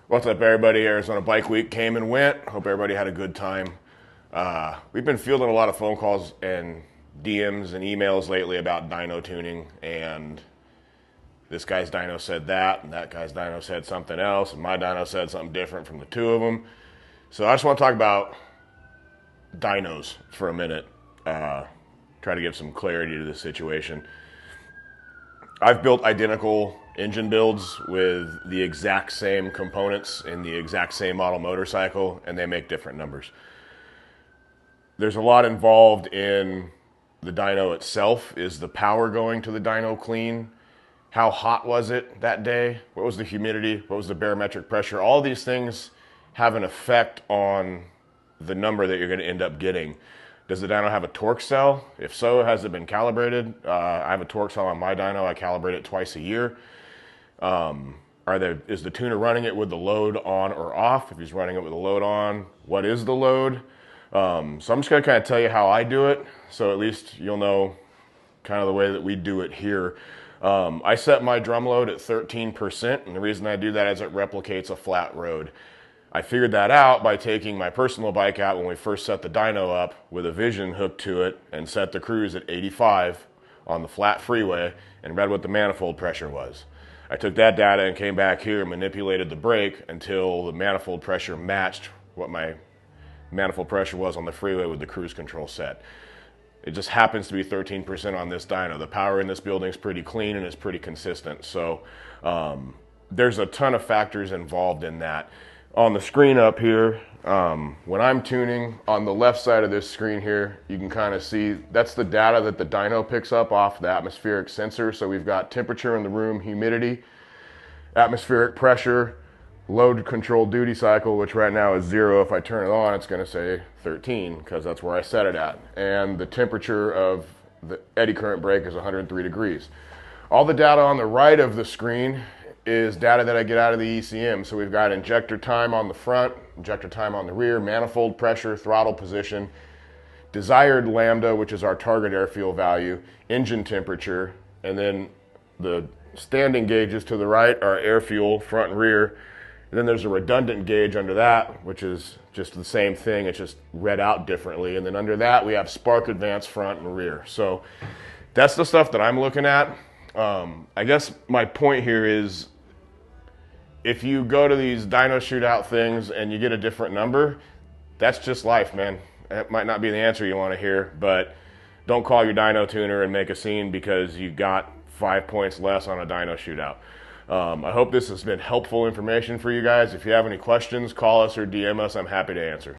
What's up, everybody? Arizona Bike Week came and went. Hope everybody had a good time. We've been fielding a lot of phone calls and DMs and emails lately about dyno tuning, and this guy's dyno said that, and that guy's dyno said something else, and my dyno said something different from the two of them. So I just want to talk about dynos for a minute, try to give some clarity to this situation. I've built identical engine builds with the exact same components in the exact same model motorcycle, and they make different numbers. There's a lot involved in the dyno itself. Is the power going to the dyno clean? How hot was it that day? What was the humidity? What was the barometric pressure? All these things have an effect on the number that you're going to end up getting. Does the dyno have a torque cell? If so, has it been calibrated? I have a torque cell on my dyno. I calibrate it twice a year. Is the tuner running it with the load on or off? If he's running it with the load on, what is the load? So I'm just going to kind of tell you how I do it, so at least you'll know kind of the way that we do it here. I set my drum load at 13%, and the reason I do that is it replicates a flat road. I figured that out by taking my personal bike out when we first set the dyno up with a vision hooked to it and set the cruise at 85 on the flat freeway and read what the manifold pressure was. I took that data and came back here and manipulated the brake until the manifold pressure matched what my manifold pressure was on the freeway with the cruise control set. It just happens to be 13% on this dyno. The power in this building is pretty clean and it's pretty consistent. So there's a ton of factors involved in that. On the screen up here, when I'm tuning, on the left side of this screen here, you can kind of see that's the data that the dyno picks up off the atmospheric sensor. So we've got temperature in the room, humidity, atmospheric pressure, load control duty cycle, which right now is 0. If I turn it on, it's going to say 13 because that's where I set it at. And the temperature of the eddy current brake is 103 degrees. All the data on the right of the screen is data that I get out of the ECM. So we've got injector time on the front, injector time on the rear, manifold pressure, throttle position, desired lambda, which is our target air fuel value, engine temperature, and then the standing gauges to the right are air fuel, front and rear. And then there's a redundant gauge under that, which is just the same thing, it's just read out differently. And then under that, we have spark advance front and rear. So that's the stuff that I'm looking at. I guess my point here is, if you go to these dyno shootout things and you get a different number, that's just life, man. That might not be the answer you want to hear, but don't call your dyno tuner and make a scene because you got 5 points less on a dyno shootout. I hope this has been helpful information for you guys. If you have any questions, call us or DM us. I'm happy to answer.